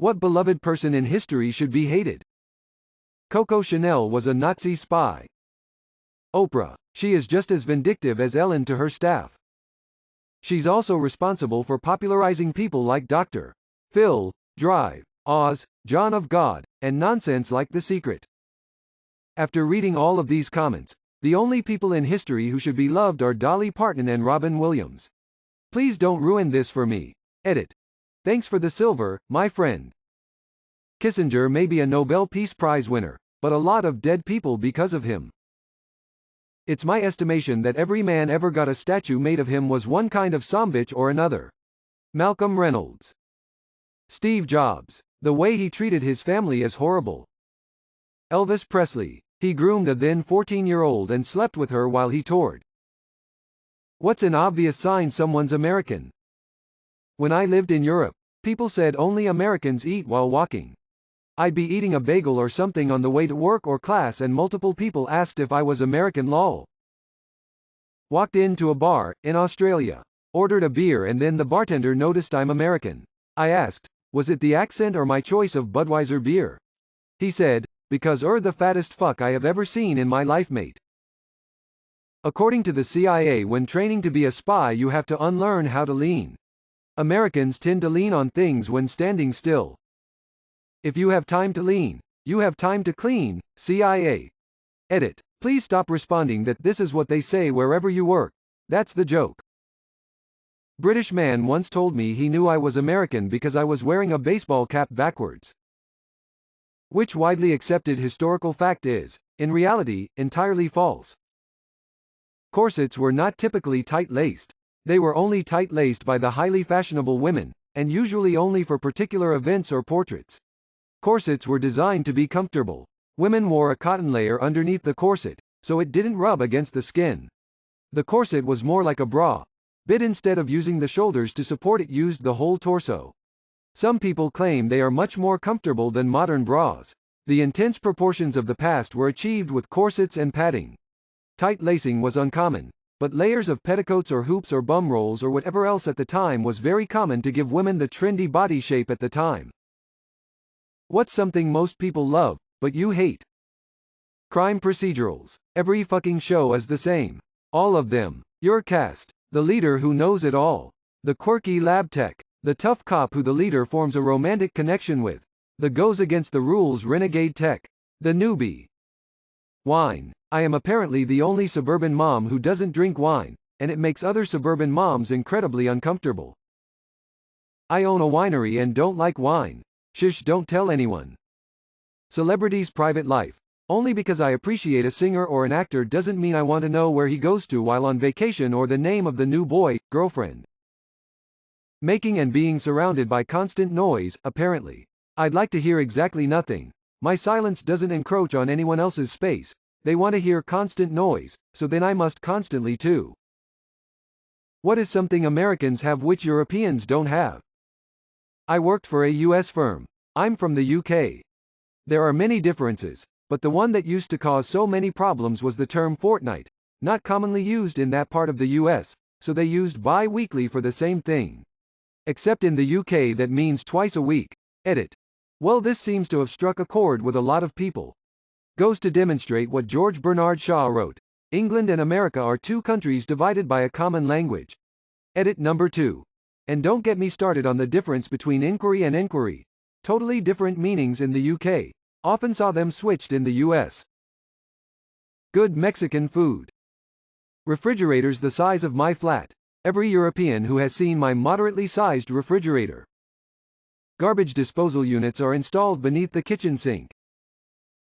What beloved person in history should be hated? Coco Chanel was a Nazi spy. Oprah. She is just as vindictive as Ellen to her staff. She's also responsible for popularizing people like Dr. Phil, Drive, Oz, John of God, and nonsense like The Secret. After reading all of these comments, the only people in history who should be loved are Dolly Parton and Robin Williams. Please don't ruin this for me. Edit. Thanks for the silver, my friend. Kissinger may be a Nobel Peace Prize winner, but a lot of dead people because of him. It's my estimation that every man ever got a statue made of him was one kind of sombitch or another. Malcolm Reynolds. Steve Jobs. The way he treated his family is horrible. Elvis Presley. He groomed a then 14-year-old and slept with her while he toured. What's an obvious sign someone's American? When I lived in Europe, people said only Americans eat while walking. I'd be eating a bagel or something on the way to work or class and multiple people asked if I was American lol. Walked into a bar, in Australia. Ordered a beer and then the bartender noticed I'm American. I asked, was it the accent or my choice of Budweiser beer? He said, because you're the fattest fuck I have ever seen in my life, mate. According to the CIA, when training to be a spy you have to unlearn how to lean. Americans tend to lean on things when standing still. If you have time to lean, you have time to clean, CIA. Edit. Please stop responding that this is what they say wherever you work. That's the joke. British man once told me he knew I was American because I was wearing a baseball cap backwards. Which widely accepted historical fact is, in reality, entirely false. Corsets were not typically tight-laced. They were only tight-laced by the highly fashionable women, and usually only for particular events or portraits. Corsets were designed to be comfortable. Women wore a cotton layer underneath the corset, so it didn't rub against the skin. The corset was more like a bra. But instead of using the shoulders to support it used the whole torso. Some people claim they are much more comfortable than modern bras. The intense proportions of the past were achieved with corsets and padding. Tight lacing was uncommon, but layers of petticoats or hoops or bum rolls or whatever else at the time was very common to give women the trendy body shape at the time. What's something most people love, but you hate? Crime procedurals. Every fucking show is the same. All of them. Your cast. The leader who knows it all. The quirky lab tech. The tough cop who the leader forms a romantic connection with. The goes against the rules renegade tech. The newbie. Wine. I am apparently the only suburban mom who doesn't drink wine, and it makes other suburban moms incredibly uncomfortable. I own a winery and don't like wine. Shush, don't tell anyone. Celebrity's private life. Only because I appreciate a singer or an actor doesn't mean I want to know where he goes to while on vacation or the name of the new boy, girlfriend. Making and being surrounded by constant noise, apparently. I'd like to hear exactly nothing. My silence doesn't encroach on anyone else's space. They want to hear constant noise, so then I must constantly too. What is something Americans have which Europeans don't have? I worked for a US firm. I'm from the UK. There are many differences, but the one that used to cause so many problems was the term fortnight, not commonly used in that part of the US, so they used bi-weekly for the same thing. Except in the UK that means twice a week. Edit. Well, this seems to have struck a chord with a lot of people. Goes to demonstrate what George Bernard Shaw wrote. England and America are two countries divided by a common language. Edit number 2. And don't get me started on the difference between inquiry and enquiry. Totally different meanings in the UK. Often saw them switched in the US. Good Mexican food. Refrigerators the size of my flat. Every European who has seen my moderately sized refrigerator. Garbage disposal units are installed beneath the kitchen sink.